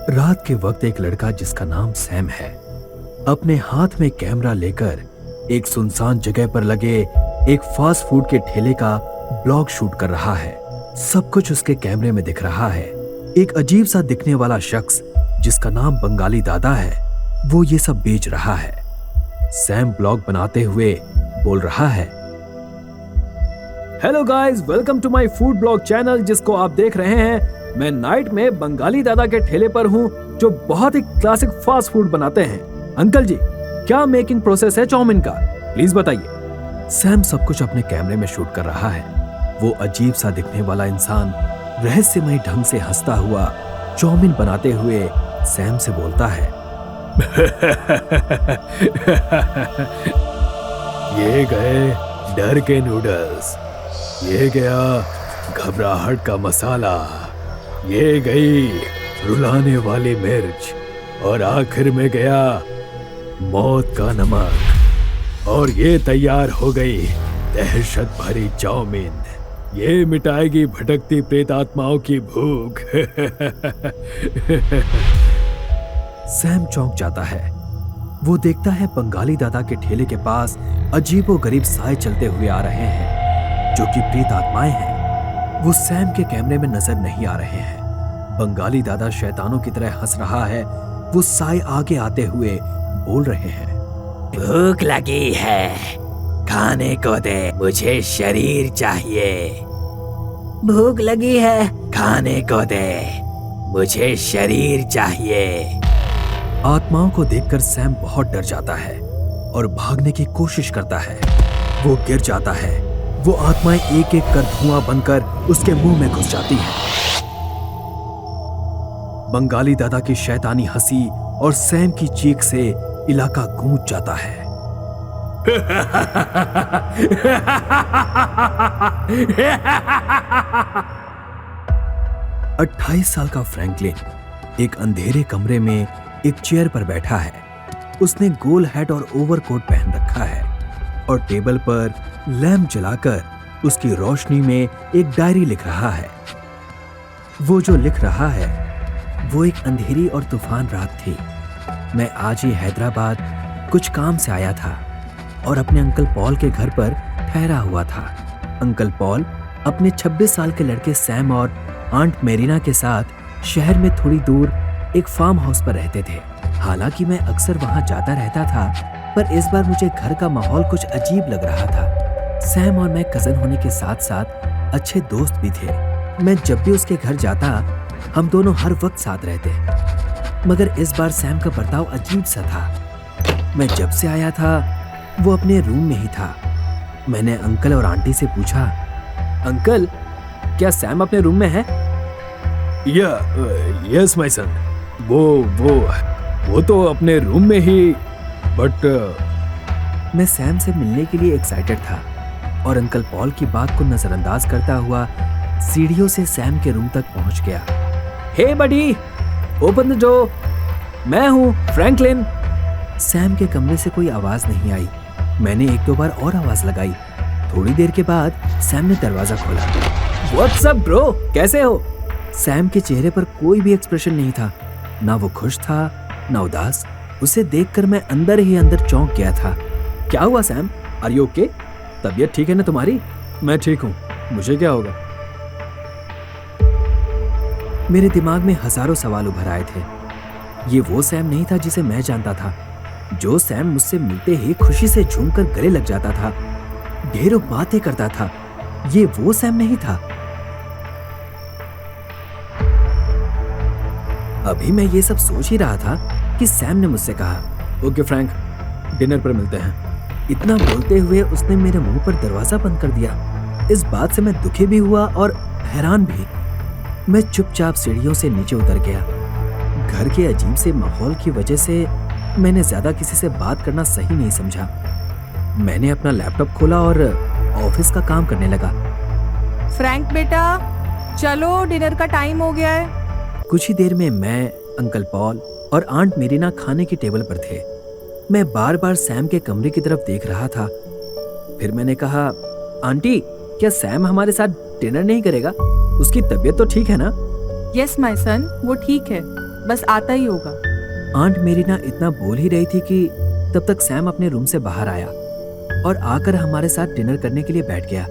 रात के वक्त एक लड़का जिसका नाम सैम है अपने हाथ में कैमरा लेकर एक सुनसान जगह पर लगे एक फास्ट फूड के ठेले का ब्लॉग शूट कर रहा है। सब कुछ उसके कैमरे में दिख रहा है। एक अजीब सा दिखने वाला शख्स जिसका नाम बंगाली दादा है वो ये सब बेच रहा है। सैम ब्लॉग बनाते हुए बोल रहा है, hello guys, welcome to my food blog channel जिसको आप देख रहे हैं। मैं नाइट में बंगाली दादा के ठेले पर हूँ जो बहुत ही क्लासिक फास्ट फूड बनाते हैं। अंकल जी, क्या मेकिंग प्रोसेस है चाउमीन का, प्लीज बताइए। सैम सब कुछ अपने कैमरे में शूट कर रहा है। वो अजीब सा दिखने वाला इंसान रहस्यमय ढंग से हंसता हुआ चाउमीन बनाते हुए सैम से बोलता है, ये गए डर के नूडल्स, ये गया घबराहट का मसाला, ये गई रुलाने वाली मिर्च और आखिर में गया मौत का नमक और ये तैयार हो गई दहशत भरी चाउमीन। ये मिटाएगी भटकती प्रेत आत्माओं की भूख। सैम चौंक जाता है। वो देखता है बंगाली दादा के ठेले के पास अजीबोगरीब साए चलते हुए आ रहे हैं जो कि प्रेत आत्माएं हैं। वो सैम के कैमरे में नजर नहीं आ रहे हैं। बंगाली दादा शैतानों की तरह हंस रहा है। वो साए आगे आते हुए बोल रहे हैं, भूख लगी है, खाने को दे, मुझे शरीर चाहिए। भूख लगी है, खाने को दे, मुझे शरीर चाहिए। आत्माओं को देखकर सैम बहुत डर जाता है और भागने की कोशिश करता है। वो गिर जाता है। वो आत्माएं एक एक कर धुआं बनकर उसके मुंह में घुस जाती हैं। बंगाली दादा की शैतानी हंसी और सैम की चीख से इलाका गूंज जाता है। 28 साल का फ्रैंकलिन एक अंधेरे कमरे में एक चेयर पर बैठा है। उसने गोल हैट और ओवरकोट पहन रखा है और टेबल पर लैंप जलाकर उसकी रोशनी में एक डायरी लिख रहा है। वो जो लिख रहा है वो एक अंधेरी और तूफान रात थी। मैं आज ही हैदराबाद कुछ काम से आया था और अपने अंकल पॉल के घर पर ठहरा हुआ था। अंकल पॉल अपने 26 साल के लड़के सैम और आंट मेरीना के साथ शहर में थोड़ी दूर एक फार्म हाउस पर रहते थे। हालांकि मैं अक्सर वहां जाता रहता था, पर इस बार मुझे घर का माहौल कुछ अजीब लग रहा था। सैम और मैं कजन होने के साथ साथ अच्छे दोस्त भी थे। मैं जब भी उसके घर जाता हम दोनों हर वक्त साथ रहते, मगर इस बार सैम का बर्ताव अजीब सा था। मैं जब से आया था वो अपने रूम में ही था। मैंने अंकल और आंटी से पूछा, अंकल क्या सैम अपने रूम में है? यस माय सन, वो तो अपने रूम में ही, बट मैं सैम से मिलने के लिए एक्साइटेड था और अंकल पॉल की बात को नजरअंदाज करता हुआ सीढ़ियों से सैम के रूम तक पहुंच गया। हे बडी, ओपन द डोर, मैं हूं फ्रैंकलिन। सैम के कमरे से कोई आवाज नहीं आई। मैंने एक दो बार और आवाज लगाई। थोड़ी देर के बाद सैम ने दरवाजा खोला। व्हाट्स अप ब्रो, कैसे हो? सैम के चेहरे पर कोई भी एक्सप्रेशन नहीं था। ना वो खुश था ना उदास। उसे देखकर मैं अंदर ही अंदर चौंक गया था। क्या हुआ सैम, आर यू ओके? तबीयत ठीक है ना तुम्हारी? मैं ठीक हूँ, मुझे क्या होगा? मेरे दिमाग में हजारों सवाल उभर आए थे। ये वो सैम नहीं था जिसे मैं जानता था। जो सैम मुझसे मिलते ही खुशी से झूमकर गले लग जाता था, ढेरों बातें करता था, ये वो सैम नहीं था। अभी मैं ये सब सोच ही रहा था कि सैम ने मुझसे कहा, ओके फ्रैंक, डिनर पर मिलते हैं। इतना बोलते हुए उसने मेरे मुंह पर दरवाजा बंद कर दिया। इस बात से मैं दुखी भी हुआ और हैरान भी। मैं चुपचाप सीढ़ियों से नीचे उतर गया। घर के अजीब से माहौल की वजह से मैंने ज्यादा किसी से बात करना सही नहीं समझा। मैंने अपना लैपटॉप खोला और ऑफिस का काम करने लगा। फ्रैंक बेटा, चलो डिनर का टाइम हो गया है। कुछ ही देर में मैं, अंकल पॉल और आंट मेरीना खाने की टेबल पर थे। मैं बार बार सैम के कमरे की तरफ देख रहा था। फिर मैंने कहा, आंटी, क्या सैम हमारे साथ डिनर नहीं करेगा? उसकी तबीयत तो ठीक है ना? यस माय सन, वो ठीक है। बस आता ही होगा। आंट मेरीना इतना बोल ही रही थी कि तब तक सैम अपने रूम से बाहर आया और आकर हमारे साथ डिनर करने के लिए बैठ गया।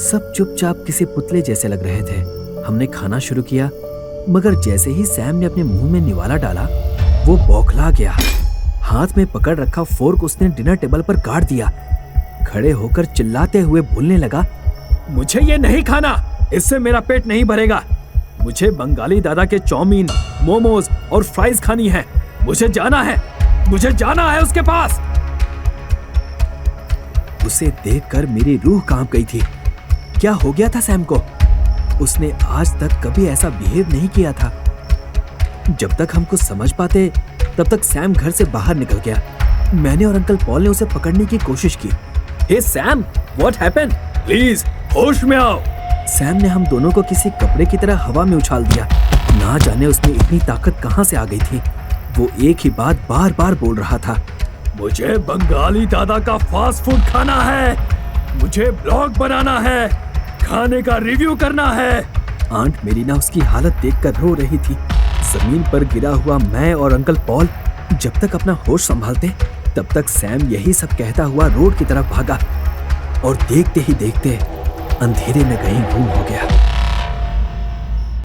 सब चुपचाप किसी पुतले जैसे लग रहे थे। हमने खाना शुरू किया, मगर जैसे ही सैम ने अपने मुंह में निवाला डाला, वो बौखला गया। हाथ में पकड़ रखा फोर्क उसने डिनर टेबल पर गाड़ दिया। खड़े होकर चिल्लाते हुए बोलने लगा, मुझे ये नहीं खाना, इससे मेरा पेट नहीं भरेगा। मुझे बंगाली दादा के चाउमीन, मोमोज और फ्राइज खानी है। मुझे जाना है उसके पास। उसे देखकर मेरी रूह कांप गई थी। क्या हो गया था सैम को? उसने आज तक कभी ऐसा बिहेव नहीं किया था। जब तक हम कुछ समझ पाते, तब तक सैम घर से बाहर निकल गया। मैंने और अंकल पॉल ने उसे पकड़ने की कोशिश की। हे सैम, व्हाट हैपेंड? प्लीज होश में आओ। सैम ने हम दोनों को किसी कपड़े की तरह हवा में उछाल दिया। ना जाने उसमें इतनी ताकत कहां से आ गई थी। वो एक ही बात बार बार बोल रहा था, मुझे बंगाली दादा का फास्ट फूड खाना है, मुझे ब्लॉग बनाना है, खाने का रिव्यू करना है। आंट मेरीना उसकी हालत देखकर रो रही थी। जमीन पर गिरा हुआ मैं और अंकल पॉल जब तक अपना होश संभालते, तब तक सैम यही सब कहता हुआ रोड की तरफ भागा और देखते ही देखते अंधेरे में कहीं गुम हो गया।